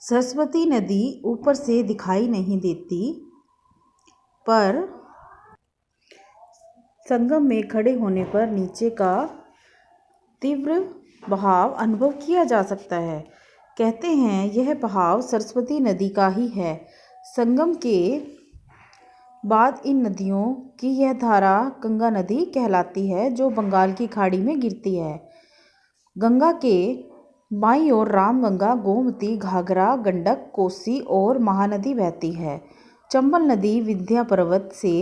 सरस्वती नदी ऊपर से दिखाई नहीं देती, पर संगम में खड़े होने पर नीचे का तीव्र बहाव अनुभव किया जा सकता है। कहते हैं यह बहाव सरस्वती नदी का ही है। संगम के बाद इन नदियों की यह धारा गंगा नदी कहलाती है, जो बंगाल की खाड़ी में गिरती है। गंगा के बाईं ओर रामगंगा, गोमती, घाघरा, गंडक, कोसी और महानदी बहती है। चंबल नदी विंध्य पर्वत से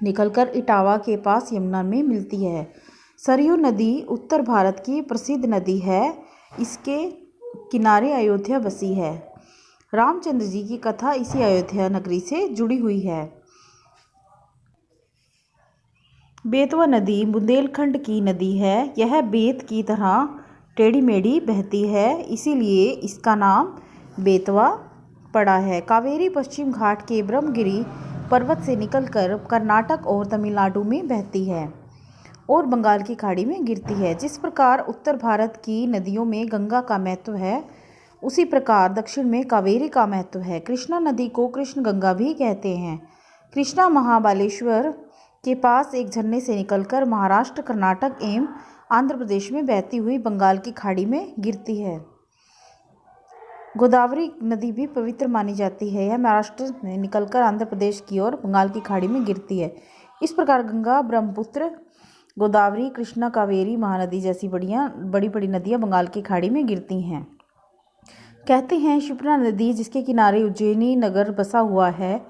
निकलकर इटावा के पास यमुना में मिलती है। सरयू नदी उत्तर भारत की प्रसिद्ध नदी है। इसके किनारे अयोध्या बसी है। रामचंद्र जी की कथा इसी अयोध्या नगरी से जुड़ी हुई है। बेतवा नदी बुंदेलखंड की नदी है। यह बेत की तरह टेढ़ी मेढ़ी बहती है, इसीलिए इसका नाम बेतवा पड़ा है। कावेरी पश्चिम घाट के ब्रह्मगिरी पर्वत से निकलकर कर्नाटक और तमिलनाडु में बहती है और बंगाल की खाड़ी में गिरती है। जिस प्रकार उत्तर भारत की नदियों में गंगा का महत्व है, उसी प्रकार दक्षिण में कावेरी का महत्व है। कृष्णा नदी को कृष्ण गंगा भी कहते हैं। कृष्णा महाबलेश्वर के पास एक झरने से निकलकर महाराष्ट्र, कर्नाटक एवं आंध्र प्रदेश में बहती हुई बंगाल की खाड़ी में गिरती है। गोदावरी नदी भी पवित्र मानी जाती है। यह महाराष्ट्र में निकलकर आंध्र प्रदेश की ओर बंगाल की खाड़ी में गिरती है। इस प्रकार गंगा, ब्रह्मपुत्र, गोदावरी, कृष्णा, कावेरी, महानदी जैसी बड़ी बड़ी नदियां बंगाल की खाड़ी में गिरती हैं। कहते हैं शिप्रा नदी, जिसके किनारे उज्जैनी नगर बसा हुआ है,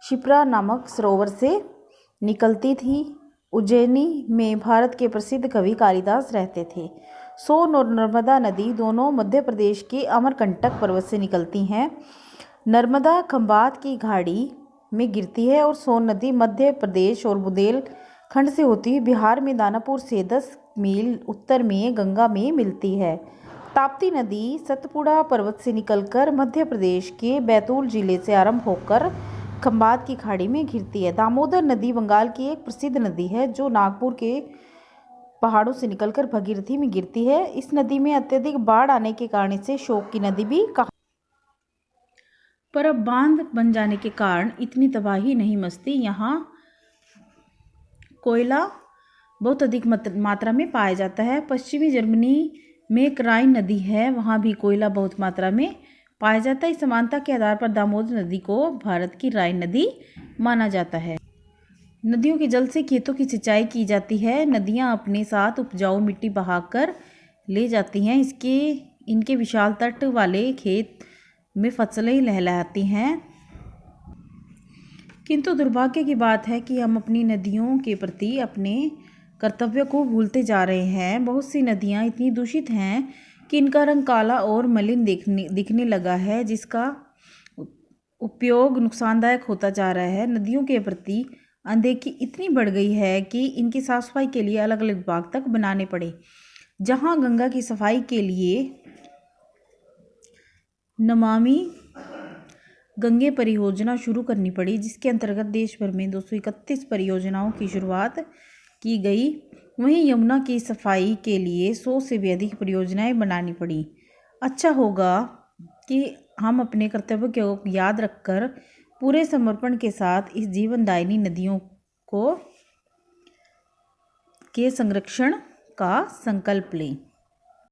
शिप्रा नामक सरोवर से निकलती थी। उज्जैनी में भारत के प्रसिद्ध कवि कालिदास रहते थे। सोन और नर्मदा नदी दोनों मध्य प्रदेश के अमरकंटक पर्वत से निकलती हैं। नर्मदा खंबात की खाड़ी में गिरती है और सोन नदी मध्य प्रदेश और बुंदेलखंड से होती हुई बिहार में दानापुर से 10 मील उत्तर में गंगा में मिलती है। ताप्ती नदी सतपुड़ा पर्वत से निकलकर मध्य प्रदेश के बैतूल जिले से आरंभ होकर खंबात की खाड़ी में गिरती है। दामोदर नदी बंगाल की एक प्रसिद्ध नदी है, जो नागपुर के पहाड़ों से निकलकर भगीरथी में गिरती है। इस नदी में अत्यधिक बाढ़ आने के कारण इसे शोक की नदी भी कहा। पर अब बांध बन जाने के कारण इतनी तबाही नहीं मचती। यहाँ कोयला बहुत अधिक मात्रा में पाया जाता है। पश्चिमी जर्मनी में एक राइन नदी है, वहाँ भी कोयला बहुत मात्रा में पाया जाता है। इस समानता के आधार पर दामोदर नदी को भारत की राइन नदी माना जाता है। नदियों के जल से खेतों की सिंचाई की जाती है। नदियाँ अपने साथ उपजाऊ मिट्टी बहाकर ले जाती हैं। इनके विशाल तट वाले खेत में फसलें लहलहाती हैं। किंतु दुर्भाग्य की बात है कि हम अपनी नदियों के प्रति अपने कर्तव्य को भूलते जा रहे हैं। बहुत सी नदियाँ इतनी दूषित हैं कि इनका रंग काला और मलिन दिखने लगा है, जिसका उपयोग नुकसानदायक होता जा रहा है। नदियों के प्रति अनदेखी इतनी बढ़ गई है कि इनकी साफ सफाई के लिए अलग अलग विभाग तक बनाने पड़े। जहां गंगा की सफाई के लिए नमामि गंगे परियोजना शुरू करनी पड़ी, जिसके अंतर्गत देश भर में 231 परियोजनाओं की शुरुआत की गई, वहीं यमुना की सफाई के लिए 100 से भी अधिक परियोजनाएं बनानी पड़ी। अच्छा होगा कि हम अपने कर्तव्य को याद रखकर पूरे समर्पण के साथ इस जीवनदायिनी नदियों के संरक्षण का संकल्प लें।